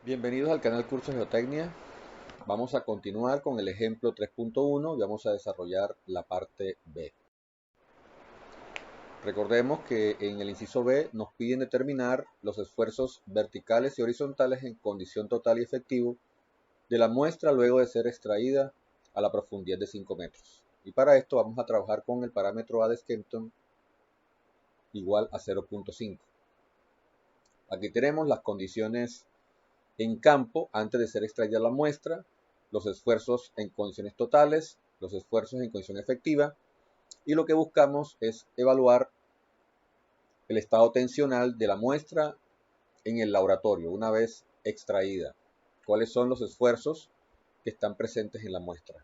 Bienvenidos al canal Curso Geotecnia. Vamos a continuar con el ejemplo 3.1 y vamos a desarrollar la parte B. Recordemos que en el inciso B nos piden determinar los esfuerzos verticales y horizontales en condición total y efectivo de la muestra luego de ser extraída a la profundidad de 5 metros. Y para esto vamos a trabajar con el parámetro A de Skempton igual a 0.5. Aquí tenemos las condiciones en campo antes de ser extraída la muestra, los esfuerzos en condiciones totales, los esfuerzos en condición efectiva, y lo que buscamos es evaluar el estado tensional de la muestra en el laboratorio una vez extraída. ¿Cuáles son los esfuerzos que están presentes en la muestra?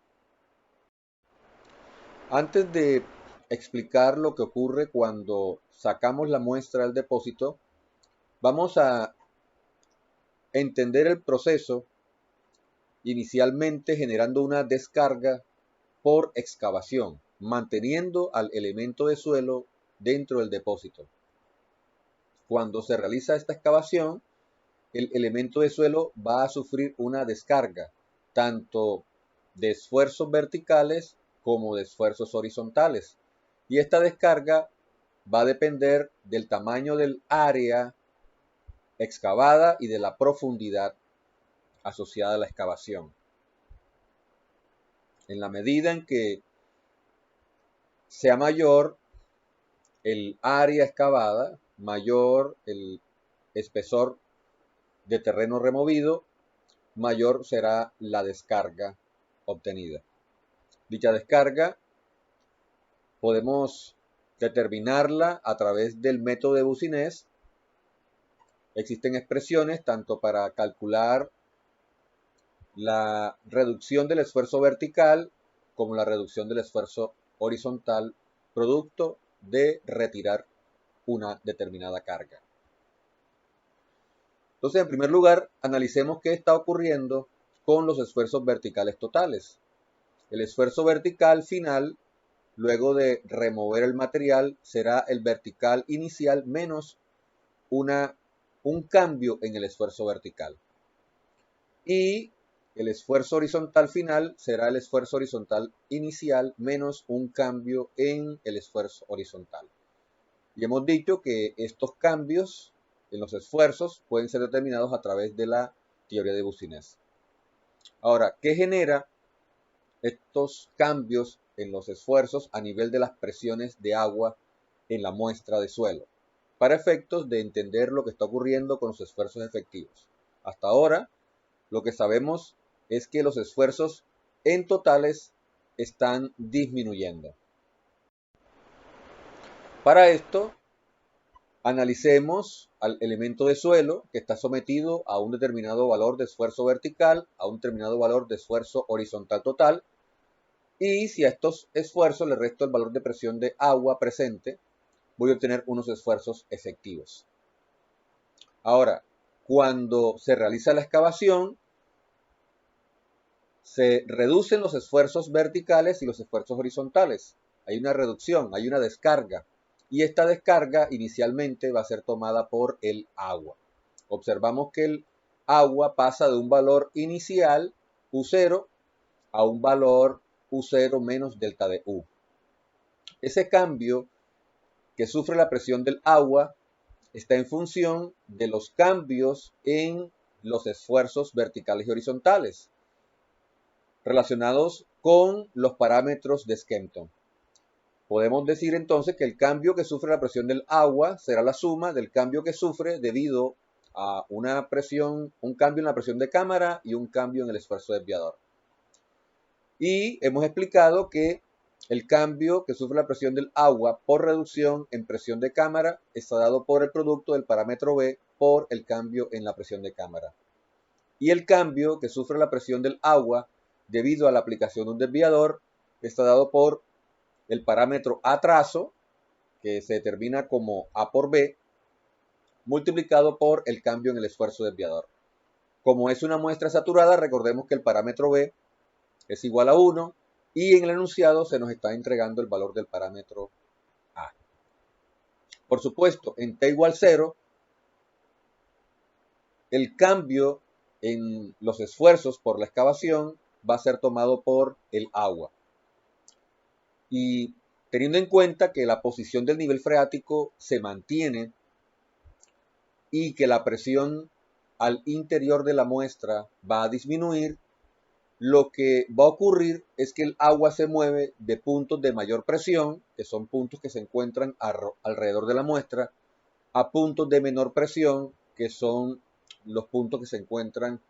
Antes de explicar lo que ocurre cuando sacamos la muestra del depósito, vamos a entender el proceso inicialmente generando una descarga por excavación, manteniendo al elemento de suelo dentro del depósito. Cuando se realiza esta excavación, el elemento de suelo va a sufrir una descarga, tanto de esfuerzos verticales como de esfuerzos horizontales. Y esta descarga va a depender del tamaño del área excavada y de la profundidad asociada a la excavación. En la medida en que sea mayor el área excavada, mayor el espesor de terreno removido, mayor será la descarga obtenida. Dicha descarga podemos determinarla a través del método de Boussinesq. Existen expresiones tanto para calcular la reducción del esfuerzo vertical como la reducción del esfuerzo horizontal producto de retirar una determinada carga. Entonces, en primer lugar, analicemos qué está ocurriendo con los esfuerzos verticales totales. El esfuerzo vertical final, luego de remover el material, será el vertical inicial menos un cambio en el esfuerzo vertical. Y el esfuerzo horizontal final será el esfuerzo horizontal inicial menos un cambio en el esfuerzo horizontal. Y hemos dicho que estos cambios en los esfuerzos pueden ser determinados a través de la teoría de Boussinesq. Ahora, ¿qué genera estos cambios en los esfuerzos a nivel de las presiones de agua en la muestra de suelo? Para efectos de entender lo que está ocurriendo con los esfuerzos efectivos. Hasta ahora, lo que sabemos es que los esfuerzos en totales están disminuyendo. Para esto, analicemos al elemento de suelo que está sometido a un determinado valor de esfuerzo vertical, a un determinado valor de esfuerzo horizontal total, y si a estos esfuerzos le resto el valor de presión de agua presente, voy a obtener unos esfuerzos efectivos. Ahora, cuando se realiza la excavación, se reducen los esfuerzos verticales y los esfuerzos horizontales. Hay una reducción, hay una descarga. Y esta descarga inicialmente va a ser tomada por el agua. Observamos que el agua pasa de un valor inicial, U0, a un valor U0 menos delta de U. Ese cambio que sufre la presión del agua está en función de los cambios en los esfuerzos verticales y horizontales relacionados con los parámetros de Skempton. Podemos decir entonces que el cambio que sufre la presión del agua será la suma del cambio que sufre debido a una presión, un cambio en la presión de cámara y un cambio en el esfuerzo desviador. Y hemos explicado que el cambio que sufre la presión del agua por reducción en presión de cámara está dado por el producto del parámetro B por el cambio en la presión de cámara. Y el cambio que sufre la presión del agua debido a la aplicación de un desviador está dado por el parámetro A trazo, que se determina como A por B, multiplicado por el cambio en el esfuerzo desviador. Como es una muestra saturada, recordemos que el parámetro B es igual a 1 y en el enunciado se nos está entregando el valor del parámetro A. Por supuesto, en T igual 0, el cambio en los esfuerzos por la excavación va a ser tomado por el agua. Y teniendo en cuenta que la posición del nivel freático se mantiene y que la presión al interior de la muestra va a disminuir, lo que va a ocurrir es que el agua se mueve de puntos de mayor presión, que son puntos que se encuentran alrededor de la muestra, a puntos de menor presión, que son los puntos que se encuentran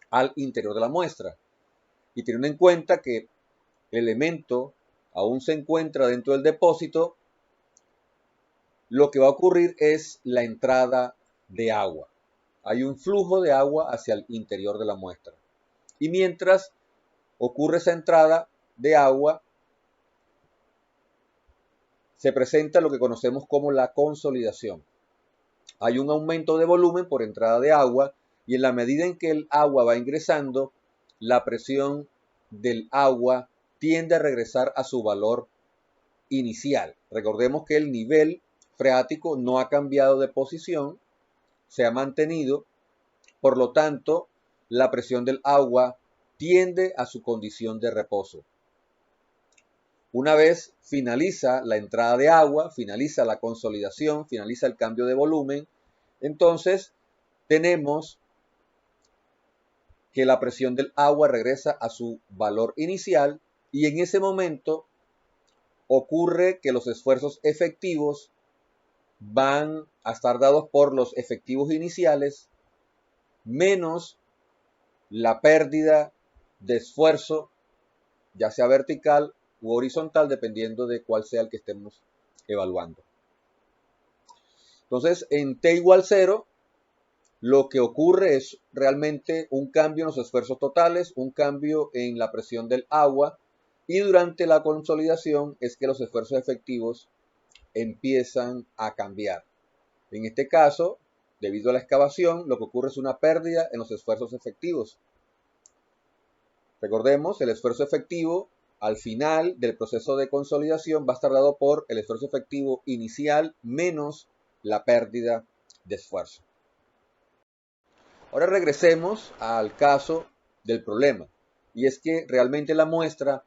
al interior de la muestra. Y teniendo en cuenta que el elemento aún se encuentra dentro del depósito, lo que va a ocurrir es la entrada de agua. Hay un flujo de agua hacia el interior de la muestra. Y mientras ocurre esa entrada de agua, se presenta lo que conocemos como la consolidación. Hay un aumento de volumen por entrada de agua y en la medida en que el agua va ingresando, la presión del agua tiende a regresar a su valor inicial. Recordemos que el nivel freático no ha cambiado de posición, se ha mantenido, por lo tanto, la presión del agua tiende a su condición de reposo. Una vez finaliza la entrada de agua, finaliza la consolidación, finaliza el cambio de volumen, entonces tenemos que la presión del agua regresa a su valor inicial y en ese momento ocurre que los esfuerzos efectivos van a estar dados por los efectivos iniciales menos la pérdida de esfuerzo, ya sea vertical u horizontal, dependiendo de cuál sea el que estemos evaluando. Entonces, en T igual 0, lo que ocurre es realmente un cambio en los esfuerzos totales, un cambio en la presión del agua, y durante la consolidación es que los esfuerzos efectivos empiezan a cambiar. En este caso, debido a la excavación, lo que ocurre es una pérdida en los esfuerzos efectivos. Recordemos, el esfuerzo efectivo al final del proceso de consolidación va a estar dado por el esfuerzo efectivo inicial menos la pérdida de esfuerzo. Ahora regresemos al caso del problema, y es que realmente la muestra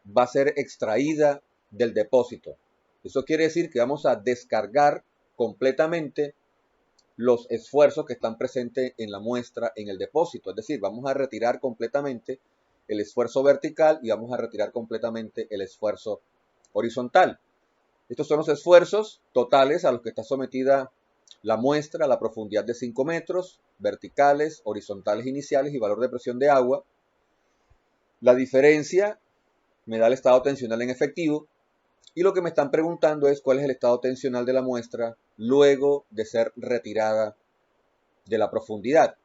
va a ser extraída del depósito. Eso quiere decir que vamos a descargar completamente los esfuerzos que están presentes en la muestra en el depósito. Es decir, vamos a retirar completamente el esfuerzo vertical y vamos a retirar completamente el esfuerzo horizontal. Estos son los esfuerzos totales a los que está sometida la muestra a la profundidad de 5 metros, verticales, horizontales iniciales y valor de presión de agua. La diferencia me da el estado tensional en efectivo y lo que me están preguntando es cuál es el estado tensional de la muestra luego de ser retirada de la profundidad.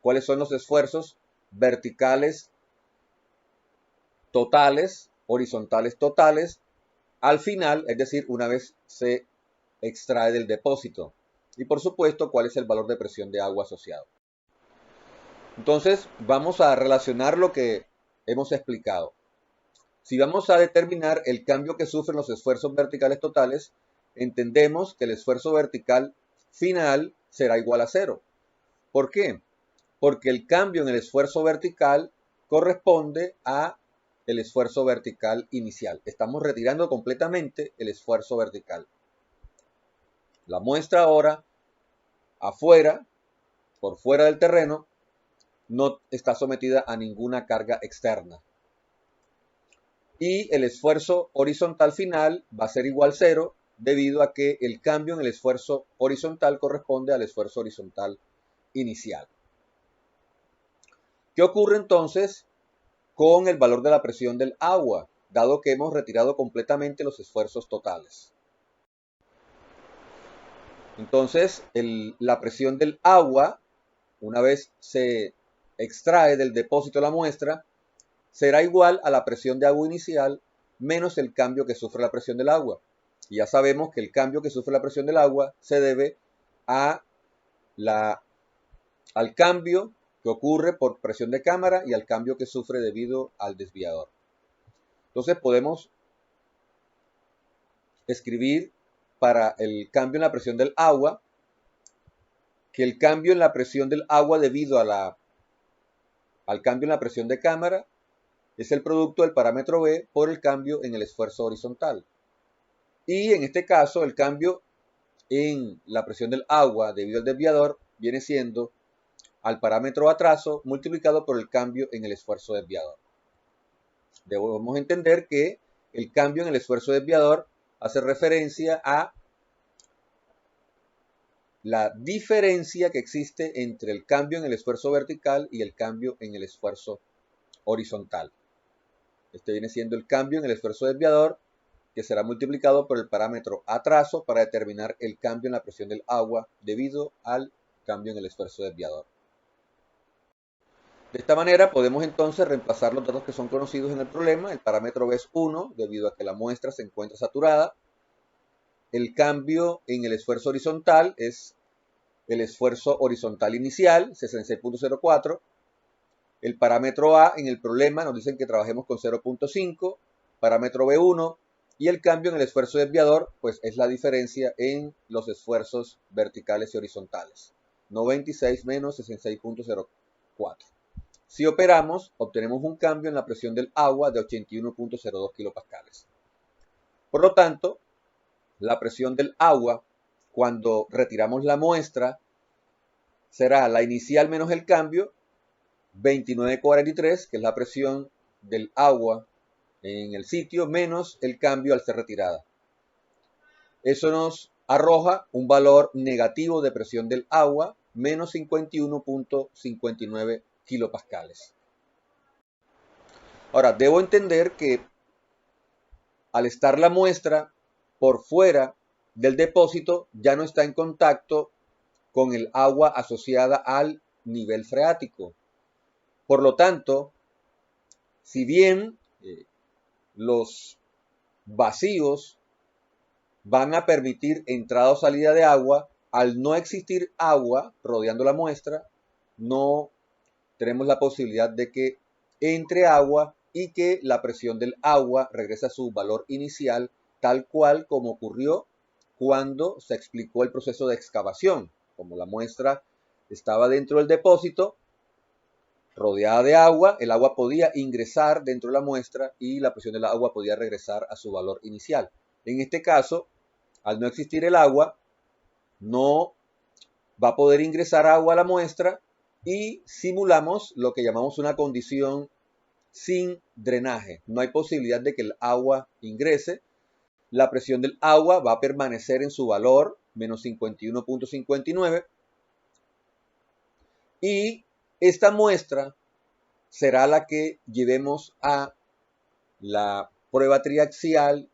¿Cuáles son los esfuerzos verticales totales, horizontales totales, al final, es decir, una vez se extrae del depósito? Y por supuesto, ¿cuál es el valor de presión de agua asociado? Entonces, vamos a relacionar lo que hemos explicado. Si vamos a determinar el cambio que sufren los esfuerzos verticales totales, entendemos que el esfuerzo vertical final será igual a 0. ¿Por qué? Porque el cambio en el esfuerzo vertical corresponde a el esfuerzo vertical inicial. Estamos retirando completamente el esfuerzo vertical. La muestra ahora, afuera, por fuera del terreno, no está sometida a ninguna carga externa. Y el esfuerzo horizontal final va a ser igual a 0 debido a que el cambio en el esfuerzo horizontal corresponde al esfuerzo horizontal inicial. ¿Qué ocurre entonces con el valor de la presión del agua, dado que hemos retirado completamente los esfuerzos totales? Entonces, la presión del agua, una vez se extrae del depósito la muestra, será igual a la presión de agua inicial menos el cambio que sufre la presión del agua. Y ya sabemos que el cambio que sufre la presión del agua se debe al cambio que ocurre por presión de cámara y al cambio que sufre debido al desviador. Entonces podemos escribir para el cambio en la presión del agua que el cambio en la presión del agua debido al cambio en la presión de cámara es el producto del parámetro B por el cambio en el esfuerzo horizontal. Y en este caso, el cambio en la presión del agua debido al desviador viene siendo al parámetro atraso multiplicado por el cambio en el esfuerzo desviador. Debemos entender que el cambio en el esfuerzo desviador hace referencia a la diferencia que existe entre el cambio en el esfuerzo vertical y el cambio en el esfuerzo horizontal. Este viene siendo el cambio en el esfuerzo desviador, que será multiplicado por el parámetro atraso para determinar el cambio en la presión del agua debido al cambio en el esfuerzo desviador. De esta manera podemos entonces reemplazar los datos que son conocidos en el problema. El parámetro B es 1 debido a que la muestra se encuentra saturada. El cambio en el esfuerzo horizontal es el esfuerzo horizontal inicial, 66.04. El parámetro A en el problema nos dicen que trabajemos con 0.5, parámetro B1, y el cambio en el esfuerzo desviador, pues es la diferencia en los esfuerzos verticales y horizontales. 96 menos 66.04. Si operamos, obtenemos un cambio en la presión del agua de 81.02 kilopascales. Por lo tanto, la presión del agua, cuando retiramos la muestra, será la inicial menos el cambio, 29.43, que es la presión del agua en el sitio, menos el cambio al ser retirada. Eso nos arroja un valor negativo de presión del agua, menos 51.59 kilopascales. Ahora, debo entender que al estar la muestra por fuera del depósito, ya no está en contacto con el agua asociada al nivel freático. Por lo tanto, si bien los vacíos van a permitir entrada o salida de agua, al no existir agua rodeando la muestra, no tenemos la posibilidad de que entre agua y que la presión del agua regrese a su valor inicial, tal cual como ocurrió cuando se explicó el proceso de excavación. Como la muestra estaba dentro del depósito, rodeada de agua, el agua podía ingresar dentro de la muestra y la presión del agua podía regresar a su valor inicial. En este caso, al no existir el agua, no va a poder ingresar agua a la muestra y simulamos lo que llamamos una condición sin drenaje. No hay posibilidad de que el agua ingrese. La presión del agua va a permanecer en su valor, menos 51.59. Y esta muestra será la que llevemos a la prueba triaxial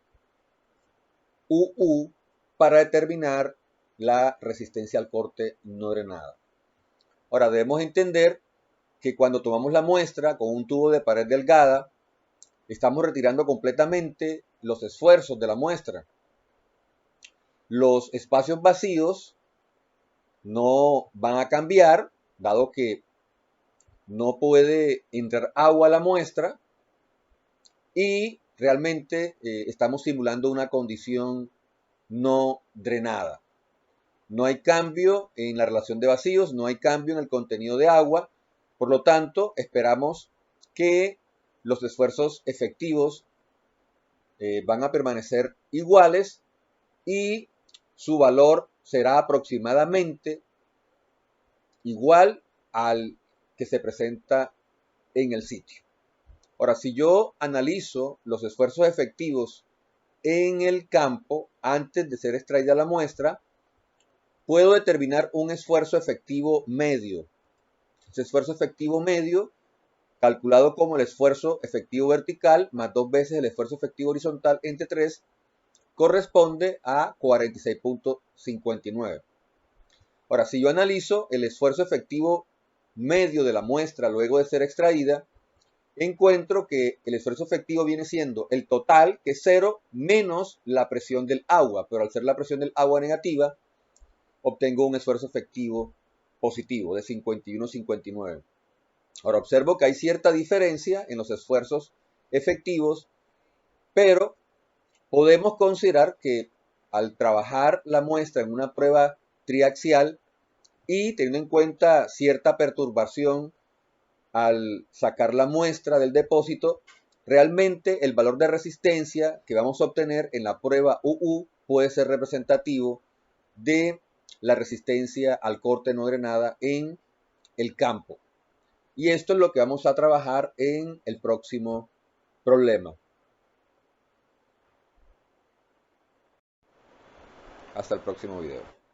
UU para determinar la resistencia al corte no drenada. Ahora debemos entender que cuando tomamos la muestra con un tubo de pared delgada, estamos retirando completamente los esfuerzos de la muestra. Los espacios vacíos no van a cambiar, dado que no puede entrar agua a la muestra y realmente estamos simulando una condición no drenada. No hay cambio en la relación de vacíos, no hay cambio en el contenido de agua, por lo tanto esperamos que los esfuerzos efectivos van a permanecer iguales y su valor será aproximadamente igual al que se presenta en el sitio. Ahora, si yo analizo los esfuerzos efectivos en el campo antes de ser extraída la muestra, puedo determinar un esfuerzo efectivo medio. Ese esfuerzo efectivo medio, calculado como el esfuerzo efectivo vertical más 2 veces el esfuerzo efectivo horizontal entre 3, corresponde a 46.59. Ahora, si yo analizo el esfuerzo efectivo medio de la muestra luego de ser extraída, encuentro que el esfuerzo efectivo viene siendo el total, que es 0, menos la presión del agua. Pero al ser la presión del agua negativa, obtengo un esfuerzo efectivo positivo de 51.59. Ahora observo que hay cierta diferencia en los esfuerzos efectivos, pero podemos considerar que al trabajar la muestra en una prueba triaxial, y teniendo en cuenta cierta perturbación al sacar la muestra del depósito, realmente el valor de resistencia que vamos a obtener en la prueba UU puede ser representativo de la resistencia al corte no drenada en el campo. Y esto es lo que vamos a trabajar en el próximo problema. Hasta el próximo video.